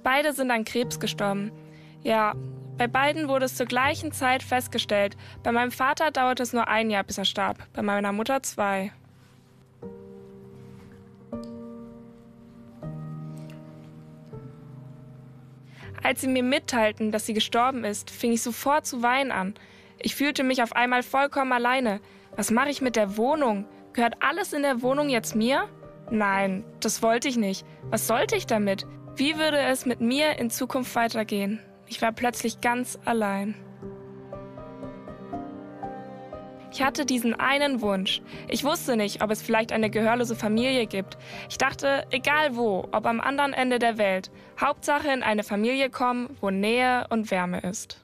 Beide sind an Krebs gestorben. Ja, bei beiden wurde es zur gleichen Zeit festgestellt. Bei meinem Vater dauerte es nur 1 Jahr, bis er starb. Bei meiner Mutter 2. Als sie mir mitteilten, dass sie gestorben ist, fing ich sofort zu weinen an. Ich fühlte mich auf einmal vollkommen alleine. Was mache ich mit der Wohnung? Gehört alles in der Wohnung jetzt mir? Nein, das wollte ich nicht. Was sollte ich damit? Wie würde es mit mir in Zukunft weitergehen? Ich war plötzlich ganz allein. Ich hatte diesen einen Wunsch. Ich wusste nicht, ob es vielleicht eine gehörlose Familie gibt. Ich dachte, egal wo, ob am anderen Ende der Welt, Hauptsache in eine Familie kommen, wo Nähe und Wärme ist.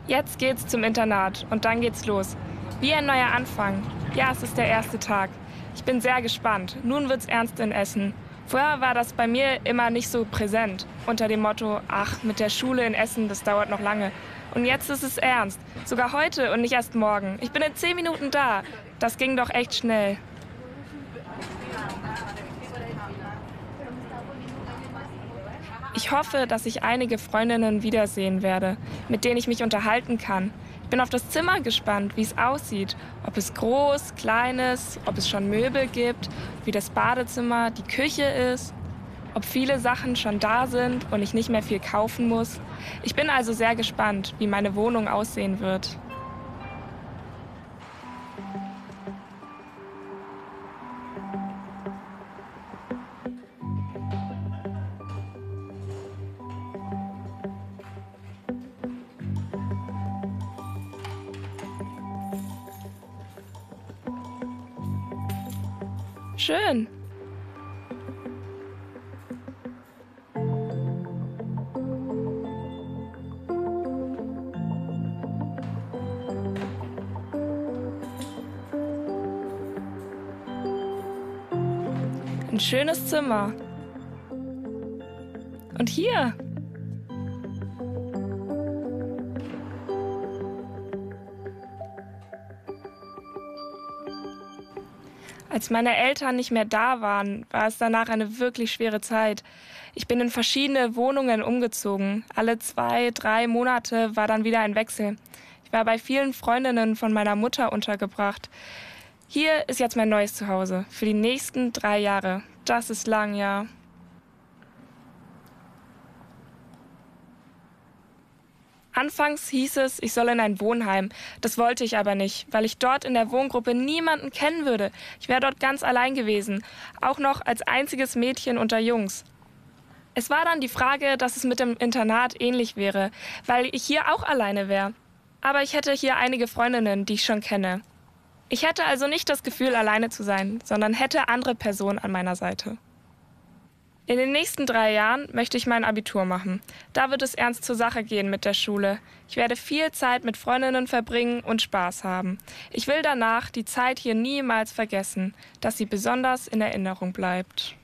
Jetzt geht's zum Internat und dann geht's los. Wie ein neuer Anfang. Ja, es ist der erste Tag. Ich bin sehr gespannt. Nun wird's ernst in Essen. Vorher war das bei mir immer nicht so präsent. Unter dem Motto, ach, mit der Schule in Essen, das dauert noch lange. Und jetzt ist es ernst. Sogar heute und nicht erst morgen. Ich bin in 10 Minuten da. Das ging doch echt schnell. Ich hoffe, dass ich einige Freundinnen wiedersehen werde, mit denen ich mich unterhalten kann. Ich bin auf das Zimmer gespannt, wie es aussieht. Ob es groß, klein ist, ob es schon Möbel gibt, wie das Badezimmer, die Küche ist, ob viele Sachen schon da sind und ich nicht mehr viel kaufen muss. Ich bin also sehr gespannt, wie meine Wohnung aussehen wird. Schön. Ein schönes Zimmer. Und hier. Als meine Eltern nicht mehr da waren, war es danach eine wirklich schwere Zeit. Ich bin in verschiedene Wohnungen umgezogen. Alle 2, 3 Monate war dann wieder ein Wechsel. Ich war bei vielen Freundinnen von meiner Mutter untergebracht. Hier ist jetzt mein neues Zuhause für die nächsten 3 Jahre. Das ist lang, ja. Anfangs hieß es, ich soll in ein Wohnheim. Das wollte ich aber nicht, weil ich dort in der Wohngruppe niemanden kennen würde. Ich wäre dort ganz allein gewesen, auch noch als einziges Mädchen unter Jungs. Es war dann die Frage, dass es mit dem Internat ähnlich wäre, weil ich hier auch alleine wäre. Aber ich hätte hier einige Freundinnen, die ich schon kenne. Ich hätte also nicht das Gefühl, alleine zu sein, sondern hätte andere Personen an meiner Seite. In den nächsten 3 Jahren möchte ich mein Abitur machen. Da wird es ernst zur Sache gehen mit der Schule. Ich werde viel Zeit mit Freundinnen verbringen und Spaß haben. Ich will danach die Zeit hier niemals vergessen, dass sie besonders in Erinnerung bleibt.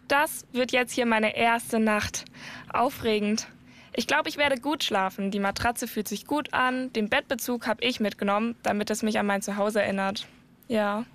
Das wird jetzt hier meine erste Nacht. Aufregend. Ich glaube, ich werde gut schlafen. Die Matratze fühlt sich gut an. Den Bettbezug habe ich mitgenommen, damit es mich an mein Zuhause erinnert. Ja.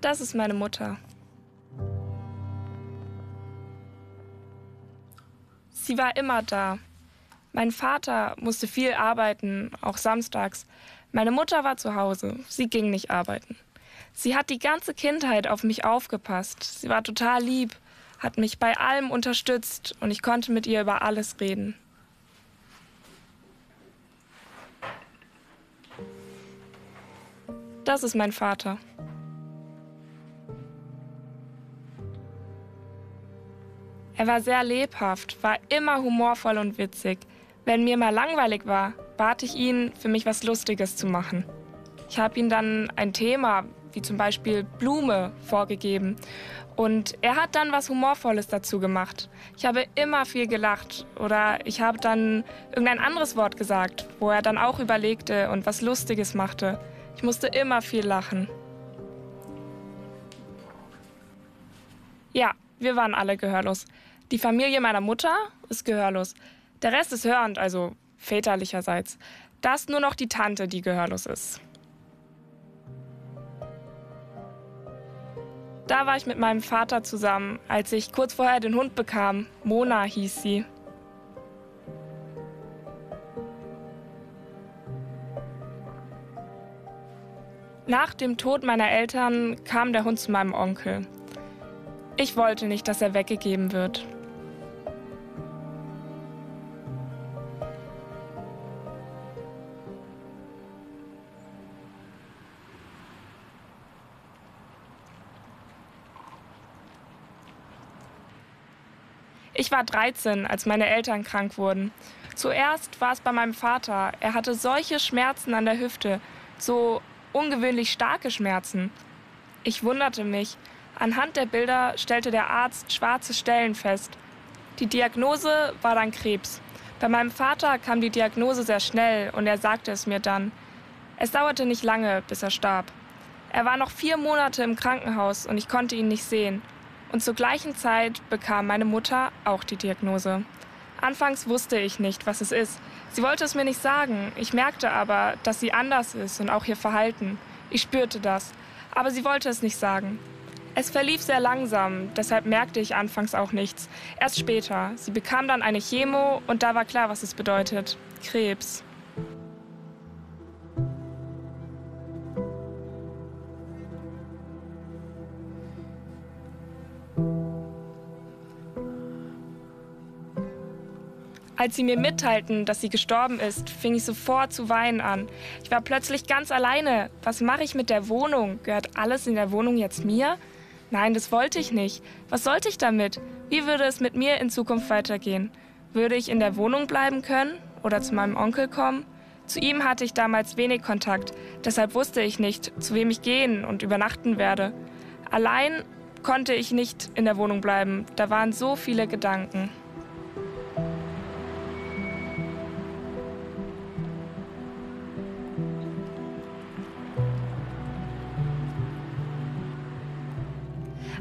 Das ist meine Mutter. sie war immer da. Mein Vater musste viel arbeiten, auch samstags. Meine Mutter war zu Hause, sie ging nicht arbeiten. Sie hat die ganze Kindheit auf mich aufgepasst. Sie war total lieb, hat mich bei allem unterstützt und ich konnte mit ihr über alles reden. Das ist mein Vater. Er war sehr lebhaft, war immer humorvoll und witzig. Wenn mir mal langweilig war, bat ich ihn, für mich was Lustiges zu machen. Ich habe ihm dann ein Thema, wie zum Beispiel Blume, vorgegeben. Und er hat dann was Humorvolles dazu gemacht. Ich habe immer viel gelacht. Oder ich habe dann irgendein anderes Wort gesagt, wo er dann auch überlegte und was Lustiges machte. Ich musste immer viel lachen. Ja, wir waren alle gehörlos. Die Familie meiner Mutter ist gehörlos. Der Rest ist hörend, also väterlicherseits. Da ist nur noch die Tante, die gehörlos ist. Da war ich mit meinem Vater zusammen, als ich kurz vorher den Hund bekam. Mona hieß sie. Nach dem Tod meiner Eltern kam der Hund zu meinem Onkel. Ich wollte nicht, dass er weggegeben wird. Ich war 13, als meine Eltern krank wurden. Zuerst war es bei meinem Vater. Er hatte solche Schmerzen an der Hüfte, so ungewöhnlich starke Schmerzen. Ich wunderte mich. Anhand der Bilder stellte der Arzt schwarze Stellen fest. Die Diagnose war dann Krebs. Bei meinem Vater kam die Diagnose sehr schnell und er sagte es mir dann. Es dauerte nicht lange, bis er starb. Er war noch 4 Monate im Krankenhaus und ich konnte ihn nicht sehen. Und zur gleichen Zeit bekam meine Mutter auch die Diagnose. Anfangs wusste ich nicht, was es ist. Sie wollte es mir nicht sagen. Ich merkte aber, dass sie anders ist und auch ihr Verhalten. Ich spürte das. Aber sie wollte es nicht sagen. Es verlief sehr langsam, deshalb merkte ich anfangs auch nichts. Erst später. Sie bekam dann eine Chemo und da war klar, was es bedeutet. Krebs. Als sie mir mitteilten, dass sie gestorben ist, fing ich sofort zu weinen an. Ich war plötzlich ganz alleine. Was mache ich mit der Wohnung? Gehört alles in der Wohnung jetzt mir? Nein, das wollte ich nicht. Was sollte ich damit? Wie würde es mit mir in Zukunft weitergehen? Würde ich in der Wohnung bleiben können oder zu meinem Onkel kommen? Zu ihm hatte ich damals wenig Kontakt. Deshalb wusste ich nicht, zu wem ich gehen und übernachten werde. Allein konnte ich nicht in der Wohnung bleiben. Da waren so viele Gedanken.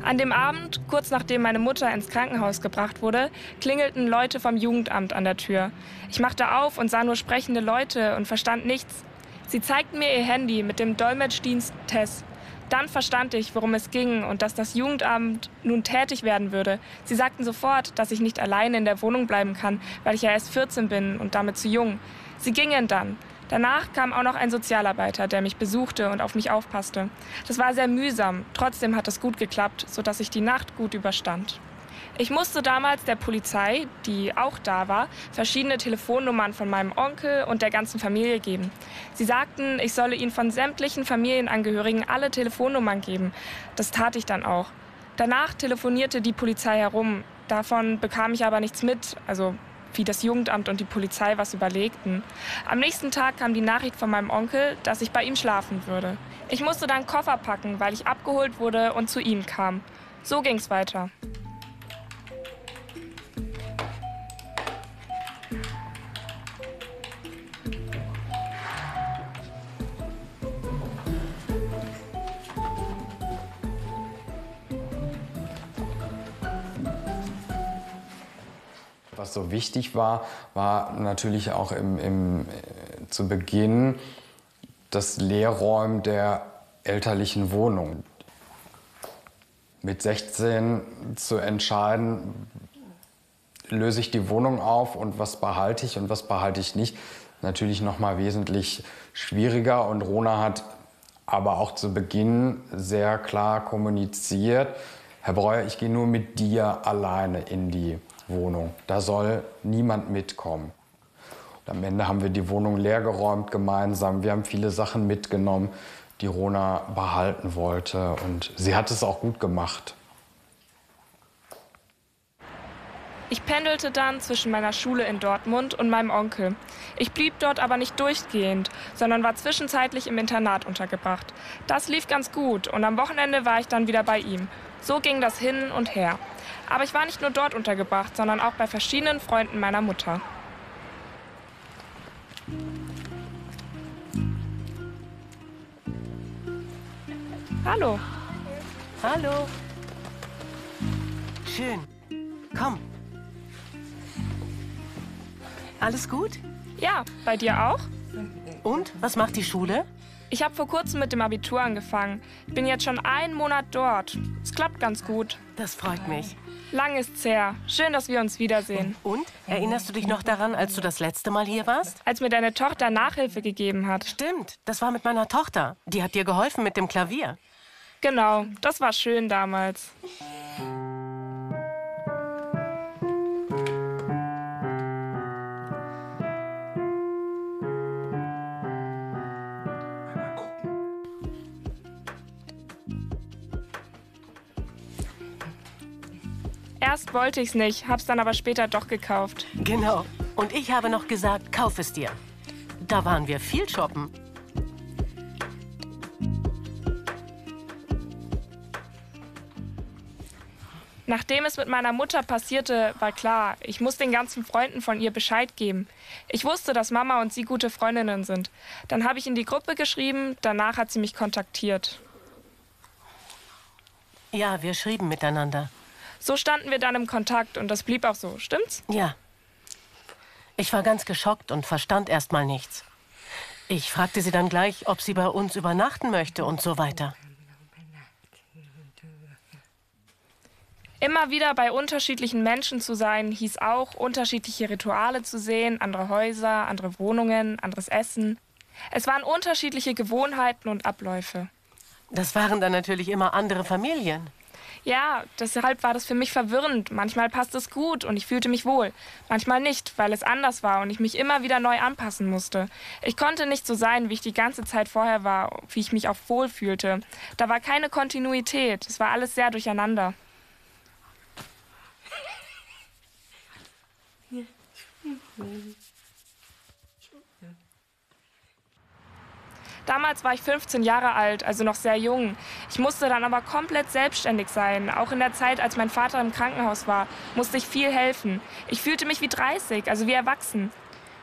An dem Abend, kurz nachdem meine Mutter ins Krankenhaus gebracht wurde, klingelten Leute vom Jugendamt an der Tür. Ich machte auf und sah nur sprechende Leute und verstand nichts. Sie zeigten mir ihr Handy mit dem Dolmetschdienst Tess. Dann verstand ich, worum es ging und dass das Jugendamt nun tätig werden würde. Sie sagten sofort, dass ich nicht alleine in der Wohnung bleiben kann, weil ich ja erst 14 bin und damit zu jung. Sie gingen dann. Danach kam auch noch ein Sozialarbeiter, der mich besuchte und auf mich aufpasste. Das war sehr mühsam, trotzdem hat es gut geklappt, sodass ich die Nacht gut überstand. Ich musste damals der Polizei, die auch da war, verschiedene Telefonnummern von meinem Onkel und der ganzen Familie geben. Sie sagten, ich solle ihnen von sämtlichen Familienangehörigen alle Telefonnummern geben. Das tat ich dann auch. Danach telefonierte die Polizei herum. Davon bekam ich aber nichts mit, also wie das Jugendamt und die Polizei was überlegten. Am nächsten Tag kam die Nachricht von meinem Onkel, dass ich bei ihm schlafen würde. Ich musste dann Koffer packen, weil ich abgeholt wurde und zu ihm kam. So ging's weiter. Was so wichtig war, war natürlich auch zu Beginn das Leerräumen der elterlichen Wohnung. Mit 16 zu entscheiden, löse ich die Wohnung auf und was behalte ich und was behalte ich nicht, natürlich noch mal wesentlich schwieriger. Und Rona hat aber auch zu Beginn sehr klar kommuniziert: Herr Breuer, ich gehe nur mit dir alleine in die Wohnung. Da soll niemand mitkommen. Und am Ende haben wir die Wohnung leergeräumt gemeinsam. Wir haben viele Sachen mitgenommen, die Rona behalten wollte. Und sie hat es auch gut gemacht. Ich pendelte dann zwischen meiner Schule in Dortmund und meinem Onkel. Ich blieb dort aber nicht durchgehend, sondern war zwischenzeitlich im Internat untergebracht. Das lief ganz gut und am Wochenende war ich dann wieder bei ihm. So ging das hin und her. Aber ich war nicht nur dort untergebracht, sondern auch bei verschiedenen Freunden meiner Mutter. Hallo. Hallo. Schön. Komm. Alles gut? Ja, bei dir auch? Und, was macht die Schule? Ich habe vor kurzem mit dem Abitur angefangen. Ich bin jetzt schon einen Monat dort. Es klappt ganz gut. Das freut mich. Lang ist's her. Schön, dass wir uns wiedersehen. Und, erinnerst du dich noch daran, als du das letzte Mal hier warst? Als mir deine Tochter Nachhilfe gegeben hat. Stimmt, das war mit meiner Tochter. Die hat dir geholfen mit dem Klavier. Genau, das war schön damals. Erst wollte ich's nicht, hab's dann aber später doch gekauft. Genau. Und ich habe noch gesagt, kauf es dir. Da waren wir viel shoppen. Nachdem es mit meiner Mutter passierte, war klar, ich muss den ganzen Freunden von ihr Bescheid geben. Ich wusste, dass Mama und sie gute Freundinnen sind. Dann habe ich in die Gruppe geschrieben, danach hat sie mich kontaktiert. Ja, wir schrieben miteinander. So standen wir dann im Kontakt und das blieb auch so, stimmt's? Ja. Ich war ganz geschockt und verstand erst mal nichts. Ich fragte sie dann gleich, ob sie bei uns übernachten möchte und so weiter. Immer wieder bei unterschiedlichen Menschen zu sein, hieß auch, unterschiedliche Rituale zu sehen, andere Häuser, andere Wohnungen, anderes Essen. Es waren unterschiedliche Gewohnheiten und Abläufe. Das waren dann natürlich immer andere Familien. Ja, deshalb war das für mich verwirrend. Manchmal passte es gut und ich fühlte mich wohl. Manchmal nicht, weil es anders war und ich mich immer wieder neu anpassen musste. Ich konnte nicht so sein, wie ich die ganze Zeit vorher war, wie ich mich auch wohl fühlte. Da war keine Kontinuität. Es war alles sehr durcheinander. Damals war ich 15 Jahre alt, also noch sehr jung. Ich musste dann aber komplett selbstständig sein. Auch in der Zeit, als mein Vater im Krankenhaus war, musste ich viel helfen. Ich fühlte mich wie 30, also wie erwachsen.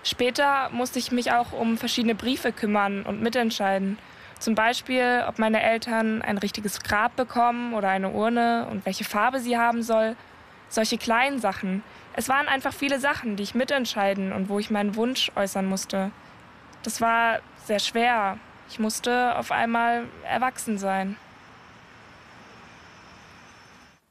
Später musste ich mich auch um verschiedene Briefe kümmern und mitentscheiden. Zum Beispiel, ob meine Eltern ein richtiges Grab bekommen oder eine Urne und welche Farbe sie haben soll. Solche kleinen Sachen. Es waren einfach viele Sachen, die ich mitentscheiden und wo ich meinen Wunsch äußern musste. Das war sehr schwer. Ich musste auf einmal erwachsen sein.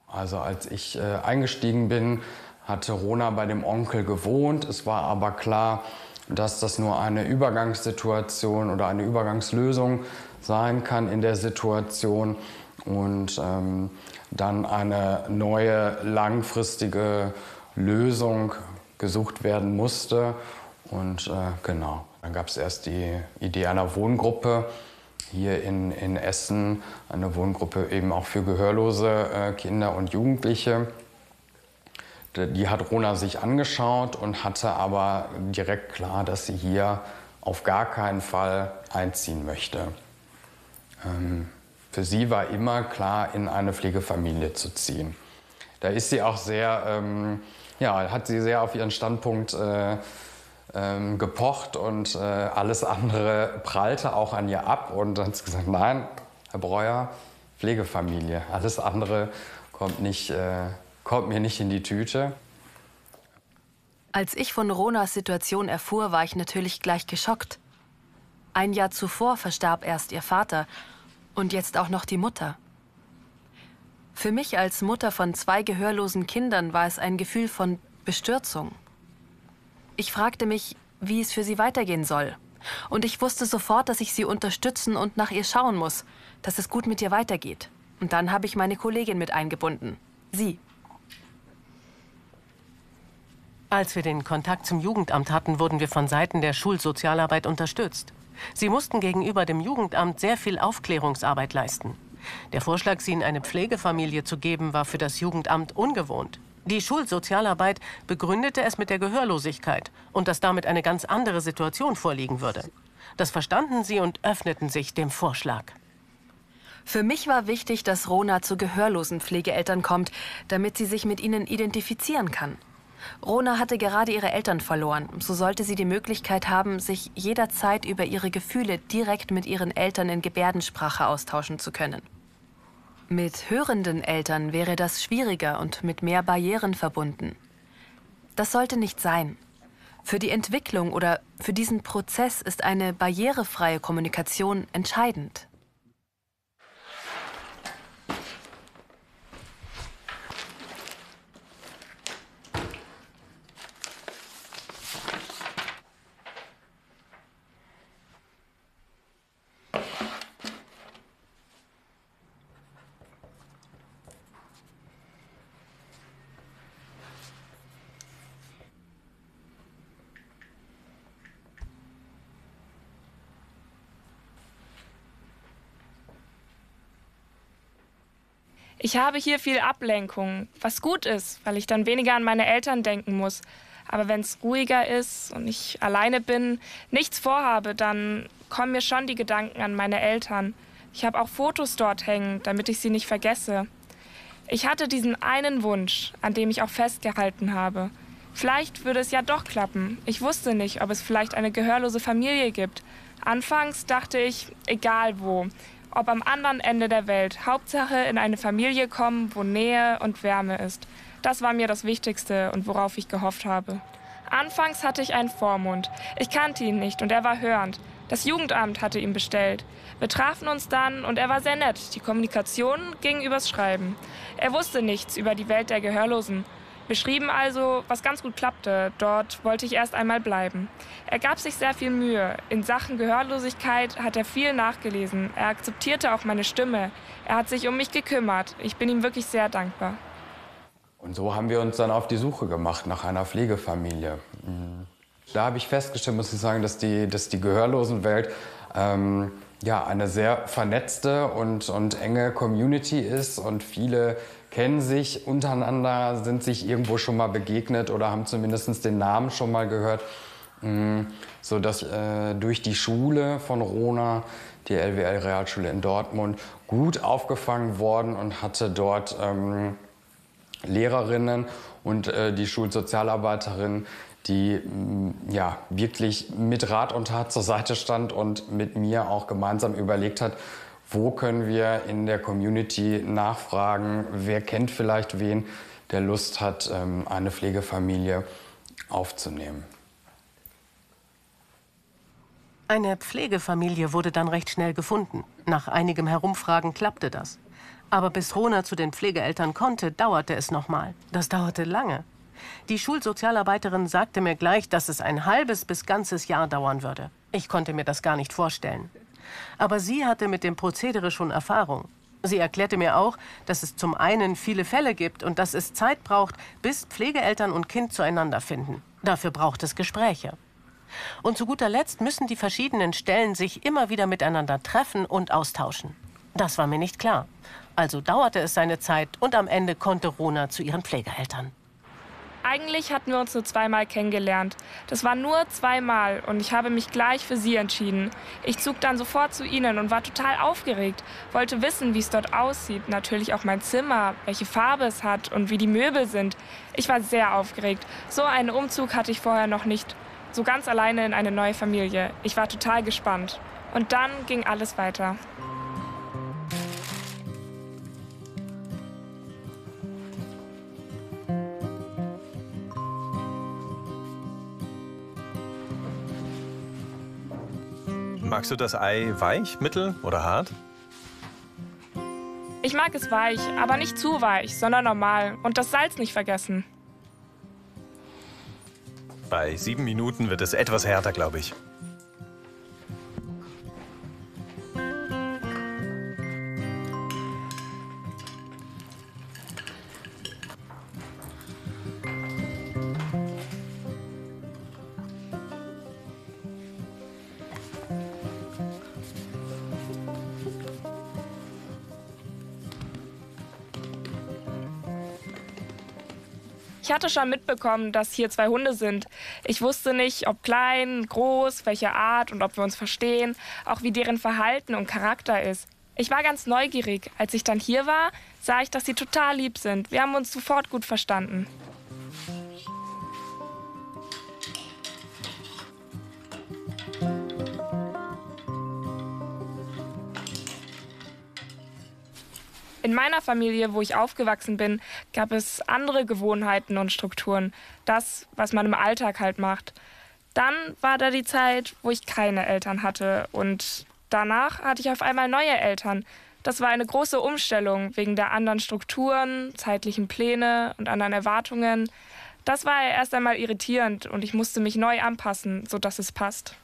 Also als ich eingestiegen bin, hatte Rona bei dem Onkel gewohnt. Es war aber klar, dass das nur eine Übergangssituation oder eine Übergangslösung sein kann in der Situation und dann eine neue langfristige Lösung gesucht werden musste. Und genau, dann gab es erst die Idee einer Wohngruppe hier in Essen, eine Wohngruppe eben auch für gehörlose Kinder und Jugendliche. Die hat Rona sich angeschaut und hatte aber direkt klar, dass sie hier auf gar keinen Fall einziehen möchte. Für sie war immer klar, in eine Pflegefamilie zu ziehen. Da ist sie auch sehr, hat sie sehr auf ihren Standpunkt gepocht und alles andere prallte auch an ihr ab. Und dann hat sie gesagt, nein, Herr Breuer, Pflegefamilie. Alles andere kommt mir nicht in die Tüte. Als ich von Ronas Situation erfuhr, war ich natürlich gleich geschockt. Ein Jahr zuvor verstarb erst ihr Vater und jetzt auch noch die Mutter. Für mich als Mutter von 2 gehörlosen Kindern war es ein Gefühl von Bestürzung. Ich fragte mich, wie es für sie weitergehen soll. Und ich wusste sofort, dass ich sie unterstützen und nach ihr schauen muss, dass es gut mit ihr weitergeht. Und dann habe ich meine Kollegin mit eingebunden. Sie. Als wir den Kontakt zum Jugendamt hatten, wurden wir von Seiten der Schulsozialarbeit unterstützt. Sie mussten gegenüber dem Jugendamt sehr viel Aufklärungsarbeit leisten. Der Vorschlag, sie in eine Pflegefamilie zu geben, war für das Jugendamt ungewohnt. Die Schulsozialarbeit begründete es mit der Gehörlosigkeit und dass damit eine ganz andere Situation vorliegen würde. Das verstanden sie und öffneten sich dem Vorschlag. Für mich war wichtig, dass Rona zu gehörlosen Pflegeeltern kommt, damit sie sich mit ihnen identifizieren kann. Rona hatte gerade ihre Eltern verloren. So sollte sie die Möglichkeit haben, sich jederzeit über ihre Gefühle direkt mit ihren Eltern in Gebärdensprache austauschen zu können. Mit hörenden Eltern wäre das schwieriger und mit mehr Barrieren verbunden. Das sollte nicht sein. Für die Entwicklung oder für diesen Prozess ist eine barrierefreie Kommunikation entscheidend. Ich habe hier viel Ablenkung, was gut ist, weil ich dann weniger an meine Eltern denken muss. Aber wenn es ruhiger ist und ich alleine bin, nichts vorhabe, dann kommen mir schon die Gedanken an meine Eltern. Ich habe auch Fotos dort hängen, damit ich sie nicht vergesse. Ich hatte diesen einen Wunsch, an dem ich auch festgehalten habe. Vielleicht würde es ja doch klappen. Ich wusste nicht, ob es vielleicht eine gehörlose Familie gibt. Anfangs dachte ich, egal wo. Ob am anderen Ende der Welt. Hauptsache in eine Familie kommen, wo Nähe und Wärme ist. Das war mir das Wichtigste und worauf ich gehofft habe. Anfangs hatte ich einen Vormund. Ich kannte ihn nicht und er war hörend. Das Jugendamt hatte ihn bestellt. Wir trafen uns dann und er war sehr nett. Die Kommunikation ging übers Schreiben. Er wusste nichts über die Welt der Gehörlosen. Wir schrieben also, was ganz gut klappte. Dort wollte ich erst einmal bleiben. Er gab sich sehr viel Mühe. In Sachen Gehörlosigkeit hat er viel nachgelesen. Er akzeptierte auch meine Stimme. Er hat sich um mich gekümmert. Ich bin ihm wirklich sehr dankbar. Und so haben wir uns dann auf die Suche gemacht nach einer Pflegefamilie. Da habe ich festgestellt, muss ich sagen, dass die Gehörlosenwelt ja, eine sehr vernetzte und enge Community ist und viele kennen sich untereinander, sind sich irgendwo schon mal begegnet oder haben zumindest den Namen schon mal gehört, sodass durch die Schule von Rona, die LWL Realschule in Dortmund, gut aufgefangen worden und hatte dort Lehrerinnen und die Schulsozialarbeiterin, die ja, wirklich mit Rat und Tat zur Seite stand und mit mir auch gemeinsam überlegt hat, wo können wir in der Community nachfragen, wer kennt vielleicht wen, der Lust hat, eine Pflegefamilie aufzunehmen. Eine Pflegefamilie wurde dann recht schnell gefunden. Nach einigem Herumfragen klappte das. Aber bis Rona zu den Pflegeeltern konnte, dauerte es nochmal. Das dauerte lange. Die Schulsozialarbeiterin sagte mir gleich, dass es ein halbes bis ganzes Jahr dauern würde. Ich konnte mir das gar nicht vorstellen. Aber sie hatte mit dem Prozedere schon Erfahrung. Sie erklärte mir auch, dass es zum einen viele Fälle gibt und dass es Zeit braucht, bis Pflegeeltern und Kind zueinander finden. Dafür braucht es Gespräche. Und zu guter Letzt müssen die verschiedenen Stellen sich immer wieder miteinander treffen und austauschen. Das war mir nicht klar. Also dauerte es seine Zeit und am Ende konnte Rona zu ihren Pflegeeltern. Eigentlich hatten wir uns nur zweimal kennengelernt. Das war nur zweimal und ich habe mich gleich für sie entschieden. Ich zog dann sofort zu ihnen und war total aufgeregt. Wollte wissen, wie es dort aussieht. Natürlich auch mein Zimmer, welche Farbe es hat und wie die Möbel sind. Ich war sehr aufgeregt. So einen Umzug hatte ich vorher noch nicht. So ganz alleine in eine neue Familie. Ich war total gespannt. Und dann ging alles weiter. Magst du das Ei weich, mittel oder hart? Ich mag es weich, aber nicht zu weich, sondern normal. Und das Salz nicht vergessen. Bei 7 Minuten wird es etwas härter, glaube ich. Ich hatte schon mitbekommen, dass hier 2 Hunde sind. Ich wusste nicht, ob klein, groß, welche Art und ob wir uns verstehen, auch wie deren Verhalten und Charakter ist. Ich war ganz neugierig. Als ich dann hier war, sah ich, dass sie total lieb sind. Wir haben uns sofort gut verstanden. In meiner Familie, wo ich aufgewachsen bin, gab es andere Gewohnheiten und Strukturen. Das, was man im Alltag halt macht. Dann war da die Zeit, wo ich keine Eltern hatte. Und danach hatte ich auf einmal neue Eltern. Das war eine große Umstellung wegen der anderen Strukturen, zeitlichen Pläne und anderen Erwartungen. Das war erst einmal irritierend und ich musste mich neu anpassen, sodass es passt.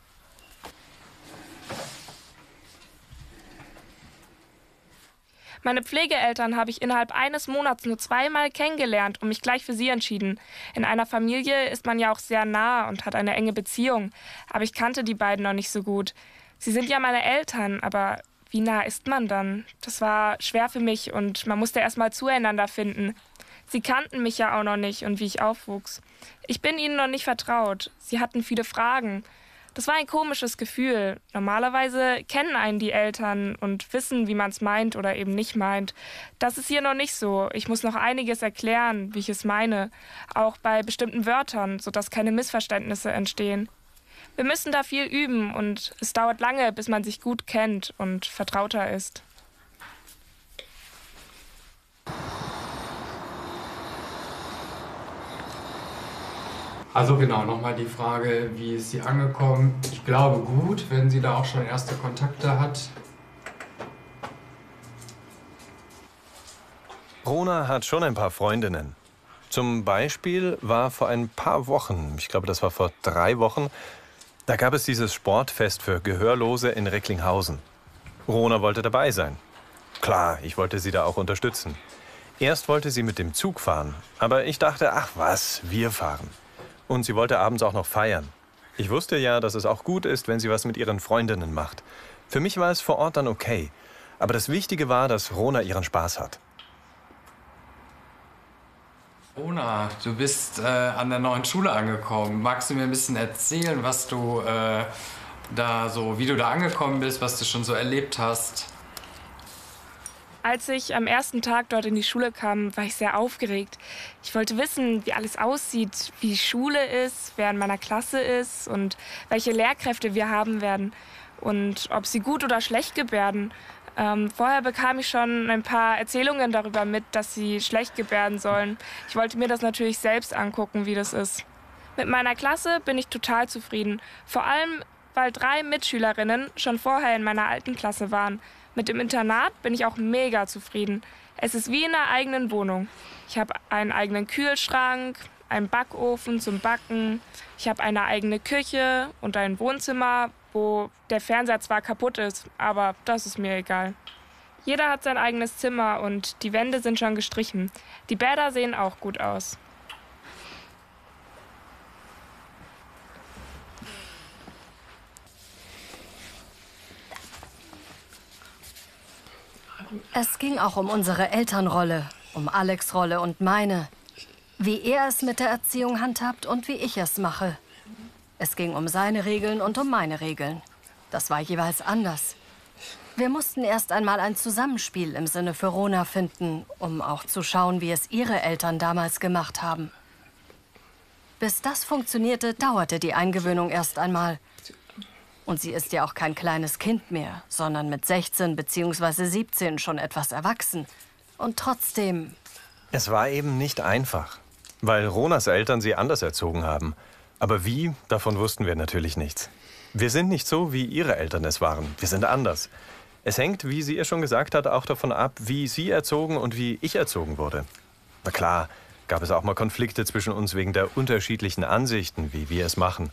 Meine Pflegeeltern habe ich innerhalb eines Monats nur 2-mal kennengelernt und mich gleich für sie entschieden. In einer Familie ist man ja auch sehr nah und hat eine enge Beziehung. Aber ich kannte die beiden noch nicht so gut. Sie sind ja meine Eltern, aber wie nah ist man dann? Das war schwer für mich und man musste erst mal zueinander finden. Sie kannten mich ja auch noch nicht und wie ich aufwuchs. Ich bin ihnen noch nicht vertraut. Sie hatten viele Fragen. Das war ein komisches Gefühl. Normalerweise kennen einen die Eltern und wissen, wie man es meint oder eben nicht meint. Das ist hier noch nicht so. Ich muss noch einiges erklären, wie ich es meine. Auch bei bestimmten Wörtern, sodass keine Missverständnisse entstehen. Wir müssen da viel üben und es dauert lange, bis man sich gut kennt und vertrauter ist. Also genau, nochmal die Frage, wie ist sie angekommen? Ich glaube gut, wenn sie da auch schon erste Kontakte hat. Rona hat schon ein paar Freundinnen. Zum Beispiel war vor ein paar Wochen, ich glaube, das war vor 3 Wochen, da gab es dieses Sportfest für Gehörlose in Recklinghausen. Rona wollte dabei sein. Klar, ich wollte sie da auch unterstützen. Erst wollte sie mit dem Zug fahren, aber ich dachte, ach was, wir fahren. Und sie wollte abends auch noch feiern. Ich wusste ja, dass es auch gut ist, wenn sie was mit ihren Freundinnen macht. Für mich war es vor Ort dann okay. Aber das Wichtige war, dass Rona ihren Spaß hat. Rona, du bist an der neuen Schule angekommen. Magst du mir ein bisschen erzählen, was du wie du da angekommen bist, was du schon so erlebt hast? Als ich am ersten Tag dort in die Schule kam, war ich sehr aufgeregt. Ich wollte wissen, wie alles aussieht, wie die Schule ist, wer in meiner Klasse ist und welche Lehrkräfte wir haben werden und ob sie gut oder schlecht gebärden. Vorher bekam ich schon ein paar Erzählungen darüber mit, dass sie schlecht gebärden sollen. Ich wollte mir das natürlich selbst angucken, wie das ist. Mit meiner Klasse bin ich total zufrieden. Vor allem, weil 3 Mitschülerinnen schon vorher in meiner alten Klasse waren. Mit dem Internat bin ich auch mega zufrieden. Es ist wie in einer eigenen Wohnung. Ich habe einen eigenen Kühlschrank, einen Backofen zum Backen. Ich habe eine eigene Küche und ein Wohnzimmer, wo der Fernseher zwar kaputt ist, aber das ist mir egal. Jeder hat sein eigenes Zimmer und die Wände sind schon gestrichen. Die Bäder sehen auch gut aus. Es ging auch um unsere Elternrolle, um Alex' Rolle und meine. Wie er es mit der Erziehung handhabt und wie ich es mache. Es ging um seine Regeln und um meine Regeln. Das war jeweils anders. Wir mussten erst einmal ein Zusammenspiel im Sinne für Rona finden, um auch zu schauen, wie es ihre Eltern damals gemacht haben. Bis das funktionierte, dauerte die Eingewöhnung erst einmal. Und sie ist ja auch kein kleines Kind mehr, sondern mit 16 bzw. 17 schon etwas erwachsen. Und trotzdem... Es war eben nicht einfach, weil Ronas Eltern sie anders erzogen haben. Aber wie, davon wussten wir natürlich nichts. Wir sind nicht so, wie ihre Eltern es waren. Wir sind anders. Es hängt, wie sie ihr schon gesagt hat, auch davon ab, wie sie erzogen und wie ich erzogen wurde. Na klar, gab es auch mal Konflikte zwischen uns wegen der unterschiedlichen Ansichten, wie wir es machen.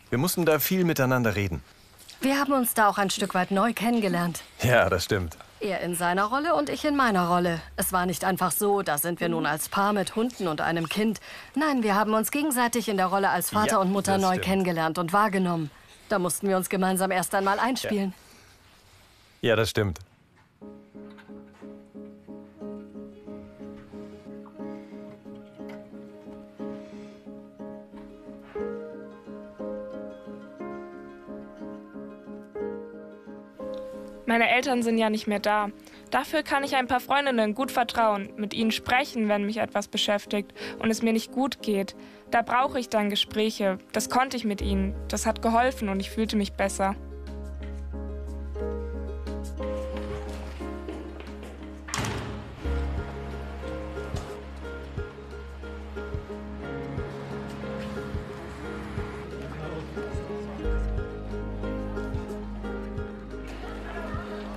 Wir mussten da viel miteinander reden. Wir haben uns da auch ein Stück weit neu kennengelernt. Ja, das stimmt. Er in seiner Rolle und ich in meiner Rolle. Es war nicht einfach so, da sind wir nun als Paar mit Hunden und einem Kind. Nein, wir haben uns gegenseitig in der Rolle als Vater Ja, und Mutter das neu stimmt. kennengelernt und wahrgenommen. Da mussten wir uns gemeinsam erst einmal einspielen. Ja, das stimmt. Meine Eltern sind ja nicht mehr da. Dafür kann ich ein paar Freundinnen gut vertrauen, mit ihnen sprechen, wenn mich etwas beschäftigt und es mir nicht gut geht. Da brauche ich dann Gespräche. Das konnte ich mit ihnen. Das hat geholfen und ich fühlte mich besser.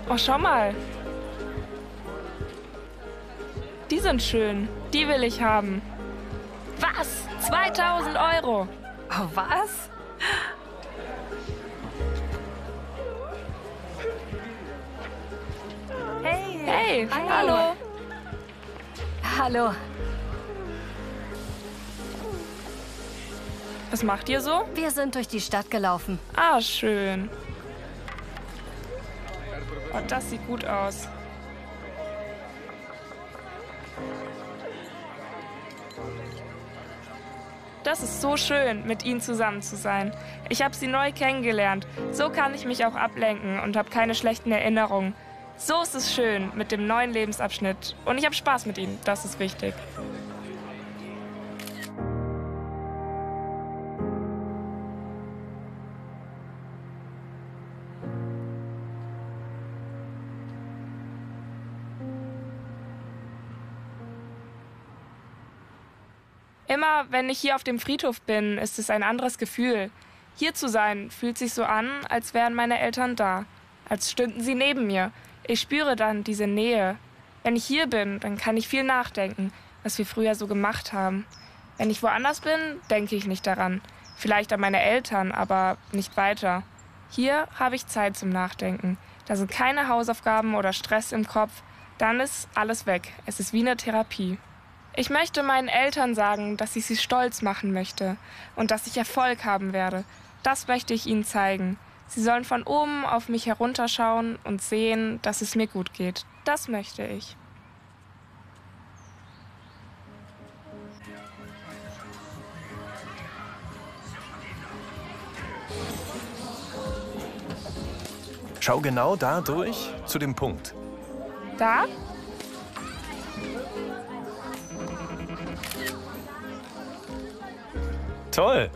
Oh, schau mal. Die sind schön. Die will ich haben. Was? 2000 Euro? Oh, was? Hey. Hey, hallo. Hallo, Was macht ihr so? wir sind durch die Stadt gelaufen. Ah, schön. Oh, das sieht gut aus. Das ist so schön, mit ihnen zusammen zu sein. Ich habe sie neu kennengelernt. So kann ich mich auch ablenken und habe keine schlechten Erinnerungen. So ist es schön mit dem neuen Lebensabschnitt. Und ich habe Spaß mit ihnen. Das ist wichtig. Immer wenn ich hier auf dem Friedhof bin, ist es ein anderes Gefühl. Hier zu sein fühlt sich so an, als wären meine Eltern da, als stünden sie neben mir. Ich spüre dann diese Nähe. Wenn ich hier bin, dann kann ich viel nachdenken, was wir früher so gemacht haben. Wenn ich woanders bin, denke ich nicht daran. Vielleicht an meine Eltern, aber nicht weiter. Hier habe ich Zeit zum Nachdenken. Da sind keine Hausaufgaben oder Stress im Kopf. Dann ist alles weg. Es ist wie eine Therapie. Ich möchte meinen Eltern sagen, dass ich sie stolz machen möchte und dass ich Erfolg haben werde. Das möchte ich ihnen zeigen. Sie sollen von oben auf mich herunterschauen und sehen, dass es mir gut geht. Das möchte ich. Schau genau da durch zu dem Punkt. Da? Toll!